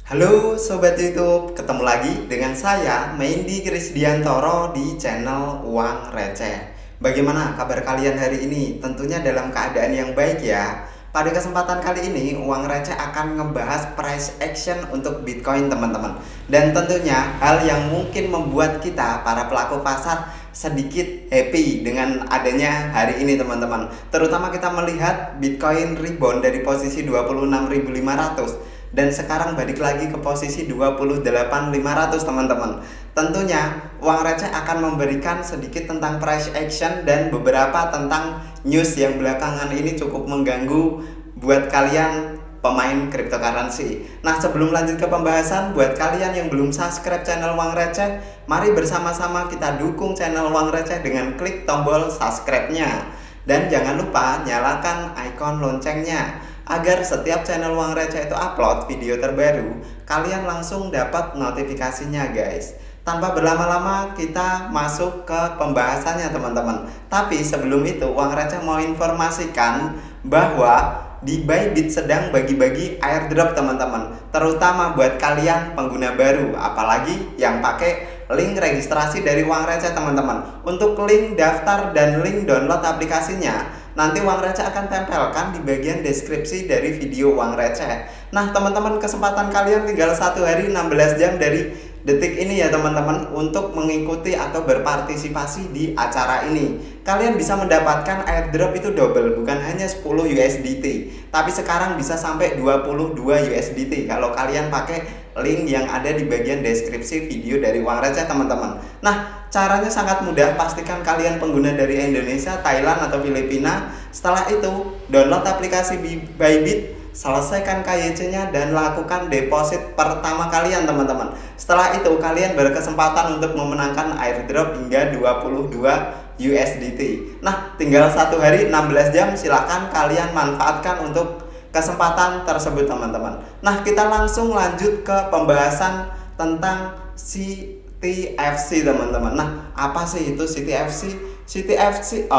Halo Sobat YouTube, ketemu lagi dengan saya Mendy Krisdiantoro di channel Uang Receh. Bagaimana kabar kalian hari ini? Tentunya dalam keadaan yang baik ya. Pada kesempatan kali ini Uang Receh akan ngebahas price action untuk Bitcoin teman-teman. Dan tentunya hal yang mungkin membuat kita para pelaku pasar sedikit happy dengan adanya hari ini teman-teman. Terutama kita melihat Bitcoin rebound dari posisi 26.500 dan sekarang balik lagi ke posisi 28.500 teman-teman. Tentunya Uang Receh akan memberikan sedikit tentang price action dan beberapa tentang news yang belakangan ini cukup mengganggu buat kalian pemain cryptocurrency. Nah, sebelum lanjut ke pembahasan, buat kalian yang belum subscribe channel Uang Receh, mari bersama-sama kita dukung channel Uang Receh dengan klik tombol subscribe-nya. Dan jangan lupa nyalakan ikon loncengnya agar setiap channel Uang Receh itu upload video terbaru, kalian langsung dapat notifikasinya guys. Tanpa berlama-lama kita masuk ke pembahasannya teman-teman. Tapi sebelum itu Uang Receh mau informasikan bahwa di Bybit sedang bagi-bagi airdrop teman-teman, terutama buat kalian pengguna baru, apalagi yang pakai link registrasi dari Uang Receh teman-teman. Untuk link daftar dan link download aplikasinya nanti Uang Receh akan tempelkan di bagian deskripsi dari video Uang Receh. Nah teman-teman, kesempatan kalian tinggal 1 hari 16 jam dari detik ini ya teman-teman untuk mengikuti atau berpartisipasi di acara ini. Kalian bisa mendapatkan airdrop itu double, bukan hanya 10 USDT, tapi sekarang bisa sampai 22 USDT kalau kalian pakai link yang ada di bagian deskripsi video dari Uang Receh teman-teman. Nah, caranya sangat mudah, pastikan kalian pengguna dari Indonesia, Thailand atau Filipina. Setelah itu, download aplikasi Bybit, selesaikan KYC-nya dan lakukan deposit pertama kalian teman-teman. Setelah itu kalian berkesempatan untuk memenangkan airdrop hingga 22 USDT. Nah, tinggal 1 hari 16 jam, silakan kalian manfaatkan untuk kesempatan tersebut teman-teman. Nah, kita langsung lanjut ke pembahasan tentang CTFC teman-teman. Nah, apa sih itu CTFC? CTFTC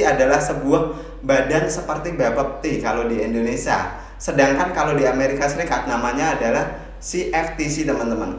adalah sebuah badan seperti Bapepti kalau di Indonesia. Sedangkan kalau di Amerika Serikat namanya adalah CFTC teman-teman.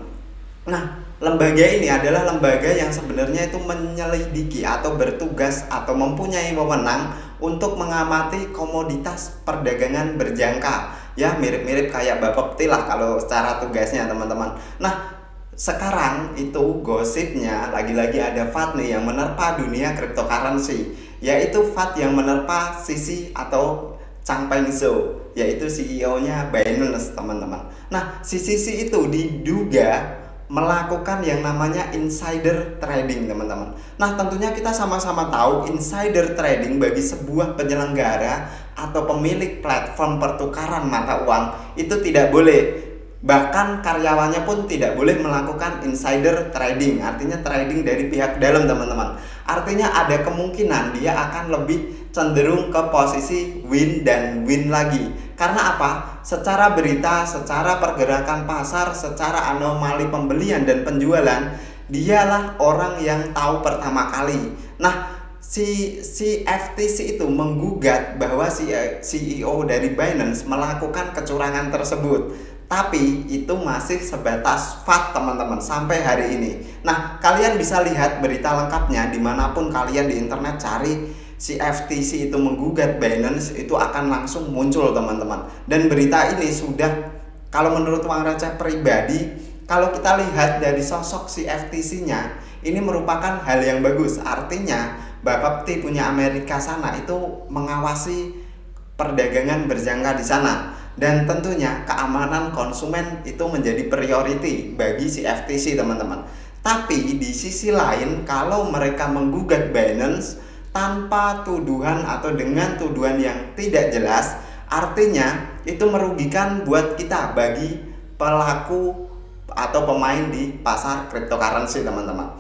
Nah, lembaga ini adalah lembaga yang sebenarnya itu menyelidiki atau bertugas atau mempunyai wewenang untuk mengamati komoditas perdagangan berjangka. Ya, mirip-mirip kayak Bapepti lah kalau secara tugasnya teman-teman. Nah, sekarang itu gosipnya lagi-lagi ada FAD nih yang menerpa dunia cryptocurrency, yaitu FAD yang menerpa Sisi atau Changpeng Zhou, yaitu CEO-nya Binance teman-teman. Nah, si Sisi itu diduga melakukan yang namanya insider trading teman-teman. Nah, tentunya kita sama-sama tahu insider trading bagi sebuah penyelenggara atau pemilik platform pertukaran mata uang itu tidak boleh. Bahkan karyawannya pun tidak boleh melakukan insider trading, artinya trading dari pihak dalam teman-teman. Artinya ada kemungkinan dia akan lebih cenderung ke posisi win dan win lagi. Karena apa? Secara berita, secara pergerakan pasar, secara anomali pembelian dan penjualan, dialah orang yang tahu pertama kali. Nah, si FTC itu menggugat bahwa si CEO dari Binance melakukan kecurangan tersebut. Tapi itu masih sebatas FAD teman-teman sampai hari ini. Nah, kalian bisa lihat berita lengkapnya dimanapun kalian di internet cari si FTC itu menggugat Binance, itu akan langsung muncul teman-teman. Dan berita ini sudah, kalau menurut Uang Receh pribadi, kalau kita lihat dari sosok si FTC-nya, ini merupakan hal yang bagus. Artinya Bapepti punya Amerika sana itu mengawasi perdagangan berjangka di sana. Dan tentunya keamanan konsumen itu menjadi priority bagi si FTC teman-teman. Tapi di sisi lain, kalau mereka menggugat Binance tanpa tuduhan atau dengan tuduhan yang tidak jelas, artinya itu merugikan buat kita bagi pelaku atau pemain di pasar cryptocurrency teman-teman.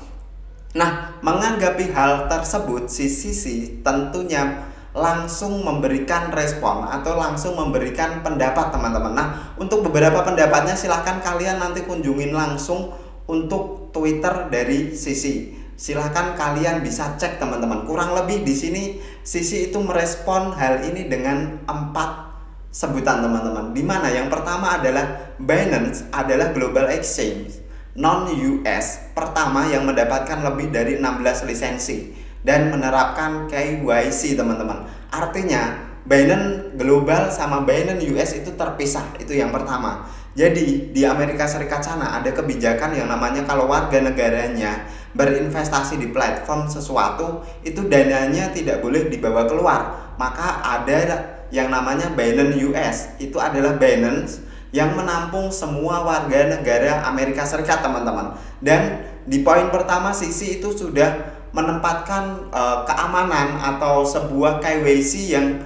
Nah, menanggapi hal tersebut, si Sisi tentunya langsung memberikan respon atau langsung memberikan pendapat teman-teman. Nah, untuk beberapa pendapatnya silahkan kalian nanti kunjungin langsung untuk Twitter dari Sisi. Silahkan kalian bisa cek teman-teman. Kurang lebih di sini Sisi itu merespon hal ini dengan 4 sebutan teman-teman. Di mana yang pertama adalah Binance adalah global exchange non US pertama yang mendapatkan lebih dari 16 lisensi dan menerapkan KYC teman-teman. Artinya Binance Global sama Binance US itu terpisah, itu yang pertama. Jadi di Amerika Serikat sana ada kebijakan yang namanya kalau warga negaranya berinvestasi di platform sesuatu, itu dananya tidak boleh dibawa keluar. Maka ada yang namanya Binance US, itu adalah Binance yang menampung semua warga negara Amerika Serikat teman-teman. Dan di poin pertama Sisi itu sudah menempatkan keamanan atau sebuah KYC yang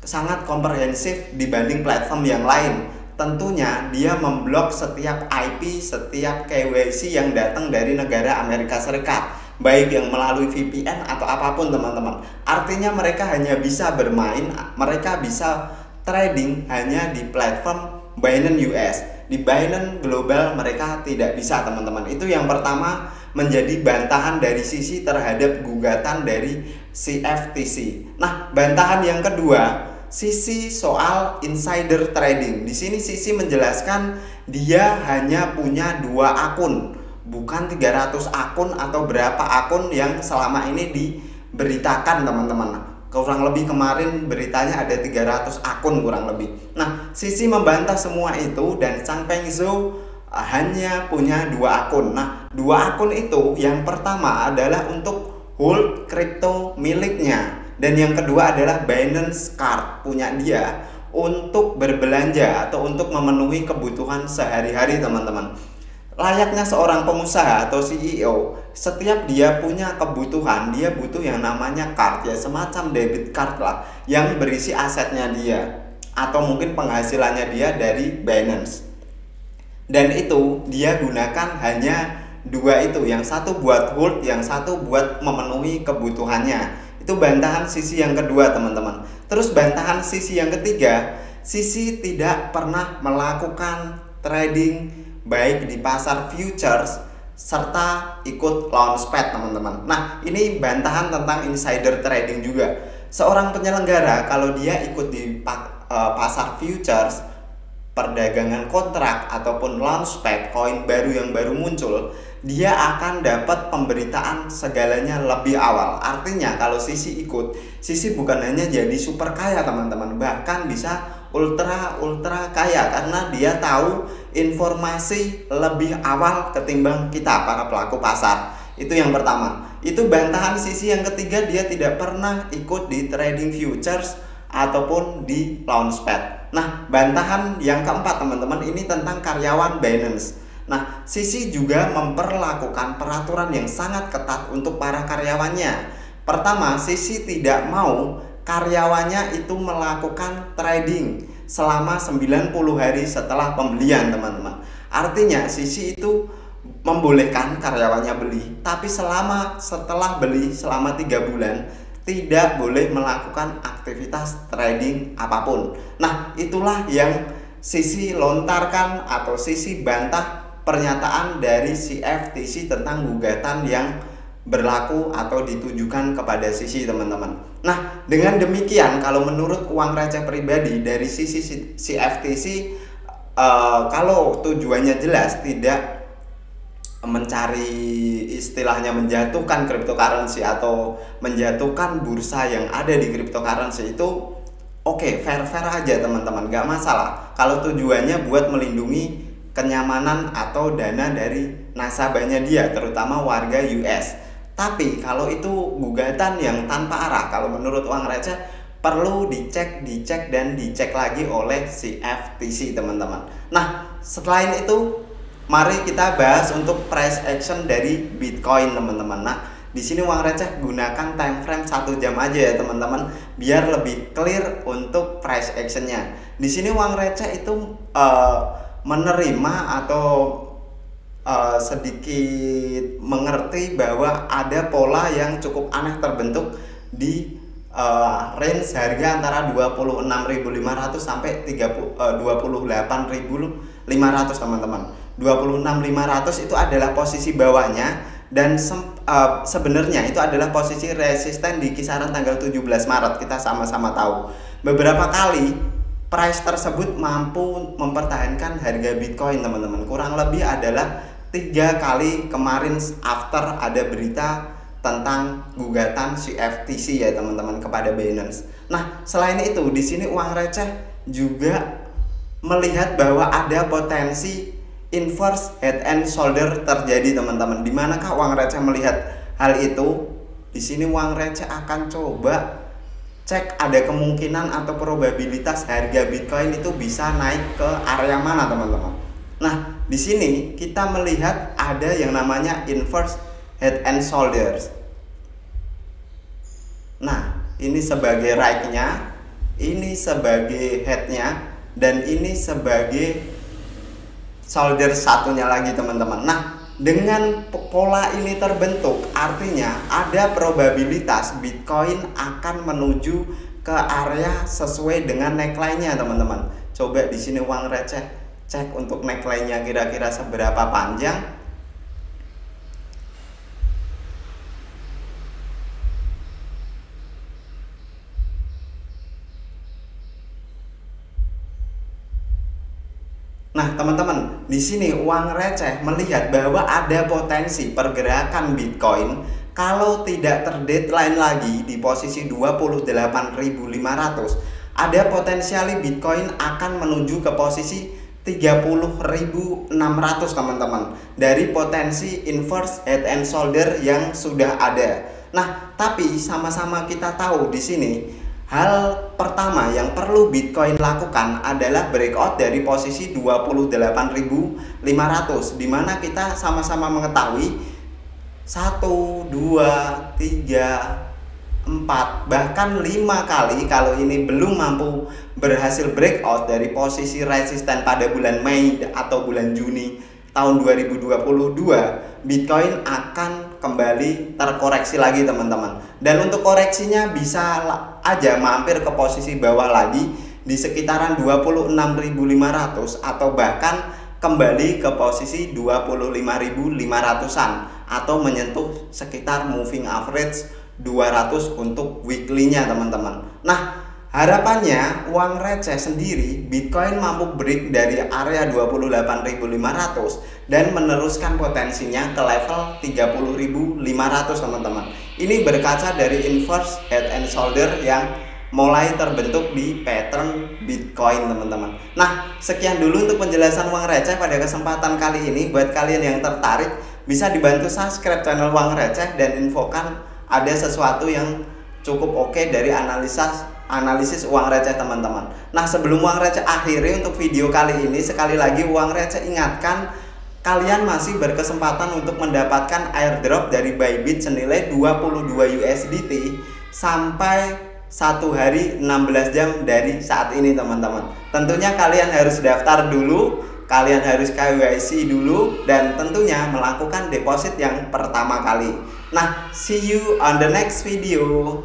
sangat komprehensif dibanding platform yang lain. Tentunya dia memblok setiap IP, setiap KYC yang datang dari negara Amerika Serikat, baik yang melalui VPN atau apapun teman-teman. Artinya mereka hanya bisa bermain, mereka bisa trading hanya di platform Binance US. Di Binance Global mereka tidak bisa teman-teman. Itu yang pertama menjadi bantahan dari Sisi terhadap gugatan dari CFTC. Nah, bantahan yang kedua Sisi soal insider trading. Di sini Sisi menjelaskan dia hanya punya 2 akun, bukan 300 akun atau berapa akun yang selama ini diberitakan teman-teman. Kurang lebih kemarin beritanya ada 300 akun kurang lebih. Nah, Sisi membantah semua itu dan Changpeng Zhou hanya punya 2 akun. Nah, 2 akun itu yang pertama adalah untuk hold crypto miliknya. Dan yang kedua adalah Binance Card punya dia untuk berbelanja atau untuk memenuhi kebutuhan sehari-hari teman-teman. Layaknya seorang pengusaha atau CEO, setiap dia punya kebutuhan, dia butuh yang namanya card, ya semacam debit card lah, yang berisi asetnya dia atau mungkin penghasilannya dia dari Binance. Dan itu dia gunakan hanya 2 itu, yang satu buat hold, yang satu buat memenuhi kebutuhannya. Itu bantahan Sisi yang kedua teman-teman. Terus bantahan Sisi yang ketiga, Sisi tidak pernah melakukan trading baik di pasar futures serta ikut launchpad teman-teman. Nah, ini bantahan tentang insider trading juga. Seorang penyelenggara kalau dia ikut di pasar futures, perdagangan kontrak ataupun launchpad koin baru yang baru muncul, dia akan dapat pemberitaan segalanya lebih awal. Artinya kalau Sisi ikut, Sisi bukan hanya jadi super kaya teman-teman, bahkan bisa ultra kaya karena dia tahu informasi lebih awal ketimbang kita para pelaku pasar. Itu yang pertama. Itu bantahan Sisi yang ketiga, dia tidak pernah ikut di trading futures ataupun di launchpad. Nah, bantahan yang keempat teman-teman ini tentang karyawan Binance. Nah, Sisi juga memperlakukan peraturan yang sangat ketat untuk para karyawannya. Pertama, Sisi tidak mau karyawannya itu melakukan trading selama 90 hari setelah pembelian teman-teman. Artinya Sisi itu membolehkan karyawannya beli, tapi setelah beli selama 3 bulan tidak boleh melakukan aktivitas trading apapun. Nah, itulah yang Sisi lontarkan atau Sisi bantah pernyataan dari CFTC tentang gugatan yang berlaku atau ditujukan kepada Sisi teman-teman. Nah, dengan demikian kalau menurut uang receh pribadi dari sisi CFTC, kalau tujuannya jelas tidak mencari istilahnya menjatuhkan cryptocurrency atau menjatuhkan bursa yang ada di cryptocurrency, itu oke, fair aja teman-teman, gak masalah. Kalau tujuannya buat melindungi kenyamanan atau dana dari nasabahnya dia, terutama warga US. Tapi kalau itu gugatan yang tanpa arah, kalau menurut uang receh perlu dicek dan dicek lagi oleh CFTC teman-teman. Nah, selain itu mari kita bahas untuk price action dari Bitcoin teman-teman. Nah, di sini uang receh gunakan time frame 1 jam aja ya teman-teman, biar lebih clear untuk price actionnya. Di sini uang receh itu menerima atau sedikit mengerti bahwa ada pola yang cukup aneh terbentuk di range harga antara 26.500 sampai 28.500 teman-teman. 26.500 itu adalah posisi bawahnya dan sebenarnya itu adalah posisi resisten di kisaran tanggal 17 Maret. Kita sama-sama tahu beberapa kali price tersebut mampu mempertahankan harga Bitcoin teman-teman. Kurang lebih adalah 3 kali kemarin after ada berita tentang gugatan CFTC ya teman-teman kepada Binance. Nah, selain itu di sini uang receh juga melihat bahwa ada potensi inverse head and shoulder terjadi teman-teman. Di manakah uang receh melihat hal itu? Di sini uang receh akan coba cek ada kemungkinan atau probabilitas harga Bitcoin itu bisa naik ke area mana teman-teman. Nah, di sini kita melihat ada yang namanya inverse head and shoulders. Nah, ini sebagai right-nya, ini sebagai head-nya, dan ini sebagai shoulder satunya lagi teman-teman. Nah, dengan pola ini terbentuk, artinya ada probabilitas Bitcoin akan menuju ke area sesuai dengan neckline-nya teman-teman. Coba di sini uang receh cek untuk neckline-nya kira-kira seberapa panjang. Nah, teman-teman, di sini uang receh melihat bahwa ada potensi pergerakan Bitcoin kalau tidak terdeadline lagi di posisi 28.500, ada potensiali Bitcoin akan menuju ke posisi 30.600 teman-teman, dari potensi inverse head and shoulder yang sudah ada. Nah, tapi sama-sama kita tahu di sini hal pertama yang perlu Bitcoin lakukan adalah breakout dari posisi 28.500, di mana kita sama-sama mengetahui 1, 2, 3, 4, bahkan 5 kali kalau ini belum mampu berhasil breakout dari posisi resisten pada bulan Mei atau bulan Juni tahun 2022, Bitcoin akan kembali terkoreksi lagi teman-teman. Dan untuk koreksinya bisa aja mampir ke posisi bawah lagi di sekitaran 26.500 atau bahkan kembali ke posisi 25.500-an atau menyentuh sekitar moving average 200 untuk weekly-nya teman-teman. Nah, harapannya uang receh sendiri Bitcoin mampu break dari area 28.500 dan meneruskan potensinya ke level 30.500 teman-teman. Ini berkaca dari inverse head and shoulder yang mulai terbentuk di pattern Bitcoin teman-teman. Nah, sekian dulu untuk penjelasan uang receh pada kesempatan kali ini. Buat kalian yang tertarik bisa dibantu subscribe channel uang receh dan infokan ada sesuatu yang cukup oke dari analisis uang receh teman-teman. Nah, sebelum uang receh akhiri untuk video kali ini, sekali lagi uang receh ingatkan kalian masih berkesempatan untuk mendapatkan airdrop dari Bybit senilai 22 USDT sampai 1 hari 16 jam dari saat ini teman-teman. Tentunya kalian harus daftar dulu, kalian harus KYC dulu, dan tentunya melakukan deposit yang pertama kali. Nah, see you on the next video.